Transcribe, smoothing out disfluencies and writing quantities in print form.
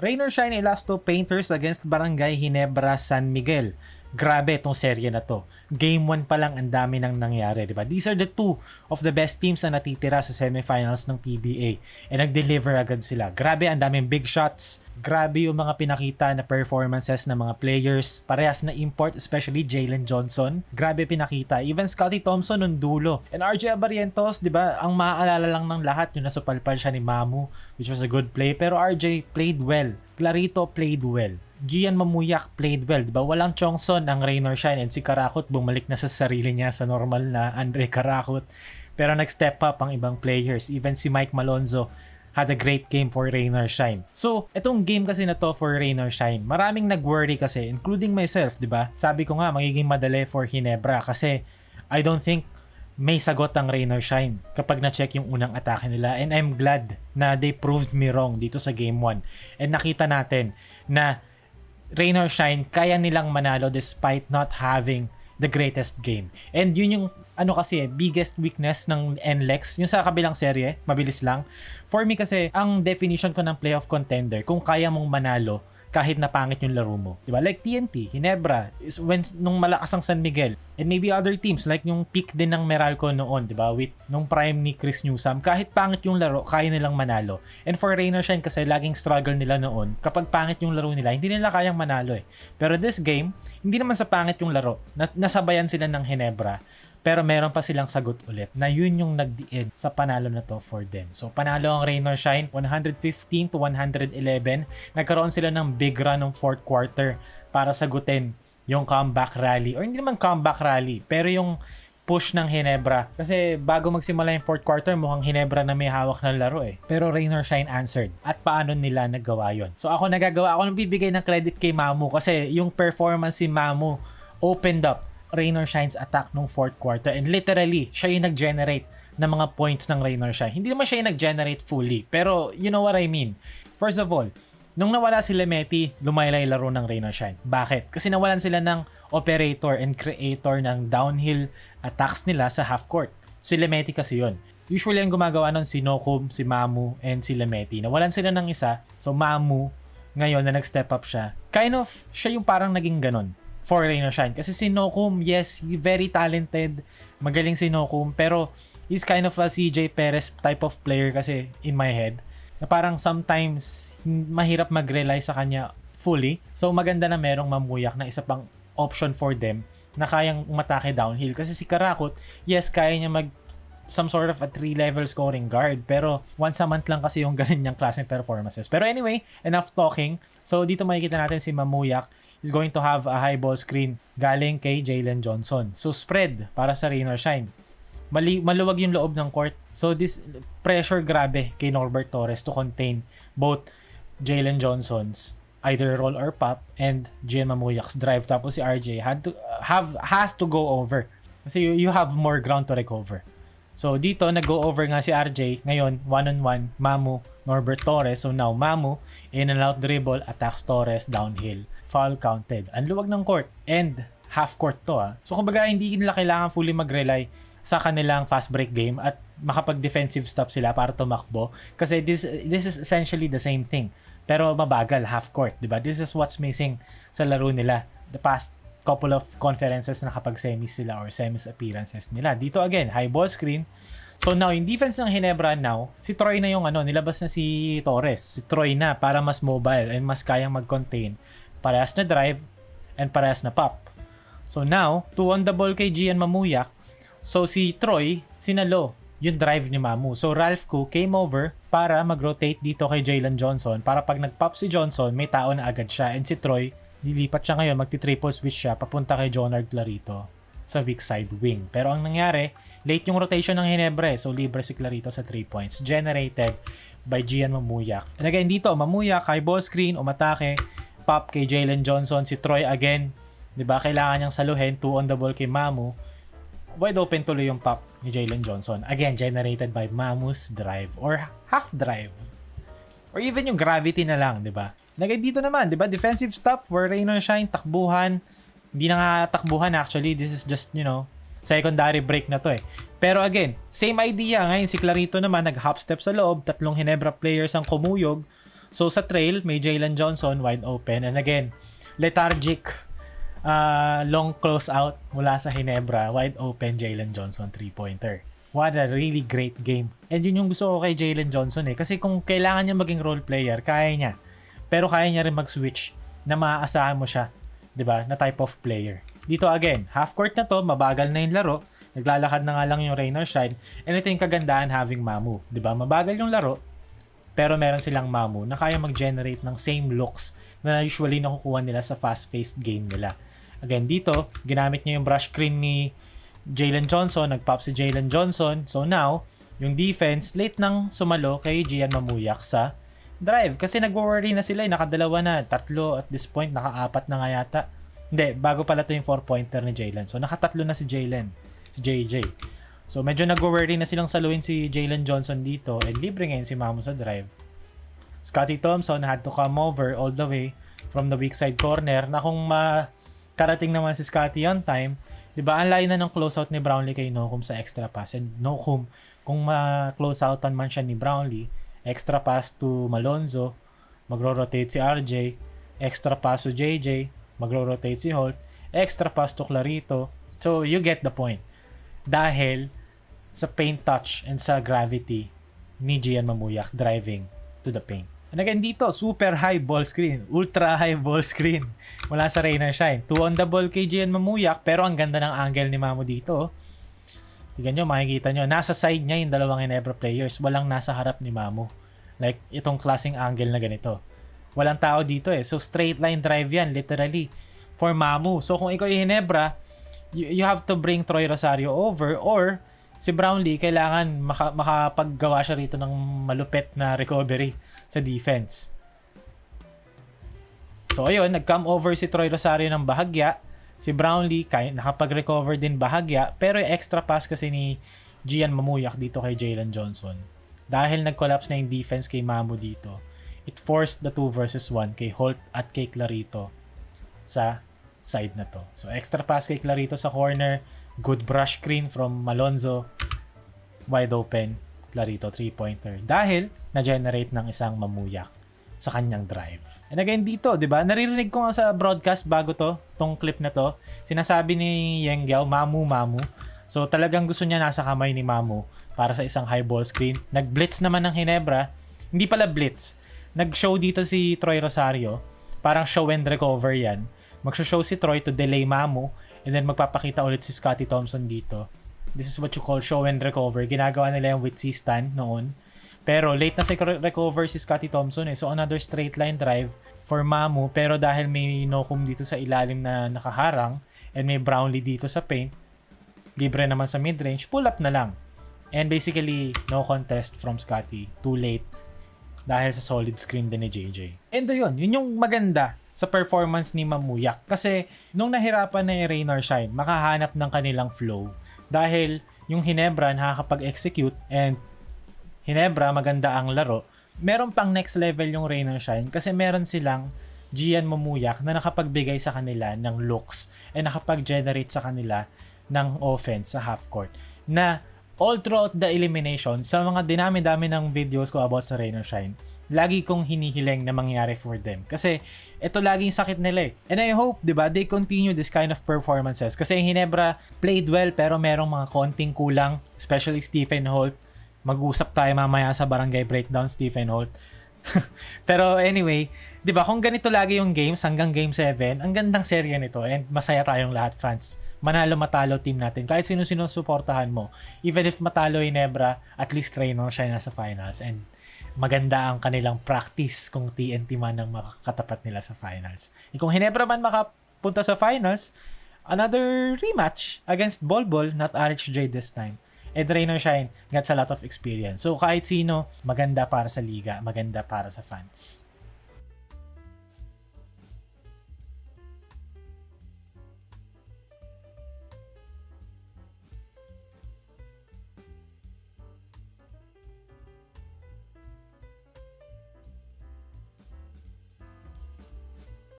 Rain or Shine Elasto Painters against Barangay Ginebra San Miguel. Grabe itong serye na to. Game 1 pa lang ang dami nang nangyari, di ba? These are the two of the best teams na natitira sa semifinals ng PBA. And nag-deliver agad sila. Grabe, ang daming big shots. Grabe yung mga pinakita na performances ng mga players. Parehas na import, especially Jalen Johnson. Grabe pinakita. Even Scottie Thompson nung dulo. And RJ Abarientos, di ba? Ang maaalala lang ng lahat, yung nasupalpal siya ni Mamu, which was a good play. Pero RJ played well. Clarito played well. Gian Mamuyak played well, diba? Walang Chongson ang Rain or Shine, and si Karakot bumalik na sa sarili niya sa normal na Andre Karakot. Pero nag-step up ang ibang players. Even si Mike Malonzo had a great game for Rain or Shine. So, itong game kasi na to for Rain or Shine, maraming nag-worry kasi, including myself, diba? Sabi ko nga, magiging madali for Ginebra kasi I don't think may sagot ang Rain or Shine kapag na-check yung unang atake nila. And I'm glad na they proved me wrong dito sa game 1. And nakita natin na Rain or Shine, kaya nilang manalo despite not having the greatest game. And yun yung kasi biggest weakness ng NLEX, yung sa kabilang serye, mabilis lang. For me kasi, ang definition ko ng playoff contender, kung kaya mong manalo kahit na pangit yung laro mo. Diba? Like TNT, Ginebra, is nung malakas ang San Miguel, and maybe other teams, like yung peak din ng Meralco noon, diba? With nung prime ni Chris Newsome, kahit pangit yung laro, kaya nilang manalo. And for Rain or Shine kasi laging struggle nila noon, kapag pangit yung laro nila, hindi nila kayang manalo eh. Pero this game, hindi naman sa pangit yung laro, nasabayan sila ng Ginebra, pero meron pa silang sagot ulit na yun yung nagdiin sa panalo na to for them. So panalo ang Rain or Shine 115 to 111. Nagkaroon sila ng big run ng fourth quarter para sagutin yung comeback rally. Or hindi naman comeback rally, pero yung push ng Ginebra. Kasi bago magsimula yung fourth quarter, mukhang Ginebra na may hawak ng laro eh. Pero Rain or Shine answered. At paano nila nagawa yon? So ako nagbibigay ng credit kay Mamu kasi yung performance si Mamu opened up Rain or Shine's attack nung fourth quarter, and literally siya yung nag-generate ng mga points ng Rain or Shine. Hindi naman siya yung nag-generate fully, pero you know what I mean. First of all, nung nawala si Lemeti, lumaylay laro ng Rain or Shine. Bakit? Kasi nawalan sila ng operator and creator ng downhill attacks nila sa half court. Si Lemeti kasi yon. Usually ang gumagawa nun si Nokum, si Mamu, and si Lemeti. Nawalan sila ng isa, so Mamu ngayon na nag-step up siya. Kind of, siya yung parang naging ganon for Rain or Shine. Kasi si Nokum, yes, very talented. Magaling si Nokum. Pero, he's kind of a CJ Perez type of player kasi in my head. Na parang sometimes, mahirap mag-rely sa kanya fully. So, maganda na merong Mamuyak na isa pang option for them na kayang umatake downhill. Kasi si Karakot, yes, kaya niya some sort of a 3-level scoring guard. Pero, once a month lang kasi yung ganun niyang klaseng performances. Pero anyway, enough talking. So, dito makikita natin si Mamuyak is going to have a high ball screen galing kay Jalen Johnson. So, spread para sa Rain or Shine. Maluwag yung loob ng court. So, this pressure grabe kay Norbert Torres to contain both Jalen Johnson's either roll or pop and Gian Mamuyak's drive. Tapos si RJ has to go over. Kasi you have more ground to recover. So, dito, nag-go over nga si RJ. Ngayon, one-on-one, Mamu, Norbert Torres. So, now, Mamu, in and out dribble, attacks Torres downhill. Foul counted. Ang luwag ng court. And, half court to So, kumbaga, hindi nila kailangan fully mag-rely sa kanilang fast break game at makapag-defensive stop sila para tumakbo. Kasi this is essentially the same thing. Pero mabagal, half court. Diba? This is what's missing sa laro nila. The past couple of conferences na kapag semis sila or semis appearances nila. Dito again, high ball screen. So now, yung defense ng Ginebra now, si Troy na yung nilabas na si Torres. Si Troy na para mas mobile and mas kayang mag-contain. Parehas na drive and parehas na pop. So now, 2 on the ball kay Gian Mamuyak. So si Troy, sinalo yung drive ni Mamu. So Ralph Koo came over para mag-rotate dito kay Jalen Johnson para pag nag-pop si Johnson, may tao na agad siya. And si Troy, lilipat siya ngayon, magti-triple switch siya papunta kay Jonard Clarito sa weak side wing. Pero ang nangyari, late yung rotation ng Ginebra so libre si Clarito sa 3 points generated by Gian Mamuyak. And again dito, Mamuyak, high ball screen, umatake, pop kay Jalen Johnson, si Troy again, 'di ba? Kailangan niyang saluhin, 2 on the ball kay Mamu. Wide open tuloy yung pop ni Jalen Johnson. Again, generated by Mamu's drive or half drive. Or even yung gravity na lang, 'di ba? Nagay dito naman, 'di ba? Defensive stop for Rain or Shine, takbuhan. Hindi na nga takbuhan actually. This is just, secondary break na to eh. Pero again, same idea. Ngayon si Clarito naman nag-hop step sa loob, 3 Ginebra players ang kumuyog. So sa trail, may Jalen Johnson wide open. And again, lethargic long close out mula sa Ginebra, wide open Jalen Johnson 3-pointer. What a really great game. And yun yung gusto ko kay Jalen Johnson kasi kung kailangan niya maging role player, kaya niya. Pero kaya niya rin mag-switch na maaasahan mo siya, 'di ba? Na type of player. Dito again, half court na to, mabagal na yung laro. Naglalakad na nga lang yung rain or shine. And ito yung kagandahan having Mamu. 'Di ba? Mabagal yung laro, pero meron silang Mamu na kaya mag-generate ng same looks na usually nakukuha nila sa fast-paced game nila. Again, dito, ginamit niya yung brush screen ni Jalen Johnson. Nag-pop si Jalen Johnson. So now, yung defense, late nang sumalo kay Gian Mamuyak sa drive. Kasi nag-worry na sila. Nakadalawa na. 3 at this point. Naka-4 na nga yata. Hindi, bago pala to yung 4-pointer ni Jalen. So naka-3 na si Jalen. Si JJ. So medyo nag-worry na silang saluin si Jalen Johnson dito. And libre ngayon si Mamu sa drive. Scottie Thompson had to come over all the way from the weak side corner. Na kung karating naman si Scottie on time, di ba, ang layo na ng closeout ni Brownlee kay Nocum sa extra pass. And Nocum, kung ma-closeoutan man siya ni Brownlee, extra pass to Malonzo, magro-rotate si RJ, extra pass to JJ, magro-rotate si Holt, extra pass to Clarito. So, you get the point. Dahil sa paint touch and sa gravity ni Gian Mamuyak driving to the paint. And again dito, super high ball screen, ultra high ball screen mula sa Rain or Shine. 2 on the ball kay Gian Mamuyak, pero ang ganda ng angle ni Mamu dito. Tignan nyo, makikita nyo, nasa side niya yung dalawang Ginebra players, walang nasa harap ni Mamu. Like, itong klaseng angle na ganito. Walang tao dito So straight line drive yan, literally, for Mamu. So kung ikaw yung Ginebra, you have to bring Troy Rosario over, or si Brownlee, kailangan makapaggawa siya rito ng malupit na recovery sa defense. So ayun, nag-come over si Troy Rosario ng bahagya. Si Brownlee, nakapag-recover din bahagya. Pero yung extra pass kasi ni Gian Mamuyak dito kay Jalen Johnson. Dahil nag-collapse na yung defense kay Mamu dito, it forced the 2 versus 1 kay Holt at kay Clarito sa side na to. So extra pass kay Clarito sa corner. Good brush screen from Malonzo. Wide open. Clarito 3-pointer. Dahil na-generate ng isang Mamuyak sa kanyang drive. And again dito, 'di ba? Naririnig ko nga sa broadcast bago tong clip na to. Sinasabi ni Yeng Giao, Mamu. So talagang gusto niya nasa kamay ni Mamu para sa isang high ball screen. Nag-blitz naman ng Ginebra. Hindi pala blitz. Nag-show dito si Troy Rosario. Parang show and recover 'yan. Mag-show si Troy to delay Mamu, and then magpapakita ulit si Scottie Thompson dito. This is what you call show and recover. Ginagawa nila yung with C-stand noon. Pero late na si recover si Scottie Thompson So another straight line drive for Mamu. Pero dahil may Nocum dito sa ilalim na nakaharang and may Brownlee dito sa paint, libre naman sa mid-range, pull up na lang. And basically, no contest from Scottie. Too late. Dahil sa solid screen din ni JJ. And yun yung maganda sa performance ni Mamuyak. Kasi nung nahirapan na yung Rain or Shine, makahanap ng kanilang flow. Dahil yung Ginebra nakakapag-execute and Ginebra maganda ang laro. Meron pang next level yung Rain or Shine kasi meron silang Gian Mamuyak na nakapagbigay sa kanila ng looks and nakapag-generate sa kanila ng offense sa half court. Na all throughout the elimination, sa mga dinami-dami ng videos ko about sa Rain or Shine, lagi kong hinihiling na mangyari for them. Kasi ito laging sakit nila And I hope, diba, they continue this kind of performances. Kasi yung Ginebra played well pero merong mga konting kulang. Especially Stephen Holt. Mag-usap tayo mamaya sa Barangay Breakdown, Stephen Holt. Pero anyway, diba, kung ganito lagi yung games hanggang game 7, ang gandang serye nito and masaya tayong lahat, fans. Manalo matalo team natin. Kahit sino-sino suportahan mo. Even if matalo yung Ginebra, at least Rain or Shine nasa finals. And maganda ang kanilang practice kung TNT man ang makakatapat nila sa finals. E kung Ginebra man makapunta sa finals, another rematch against Bol Bol, not RHJ this time. And Rain or Shine gets a lot of experience. So kahit sino, maganda para sa liga, maganda para sa fans.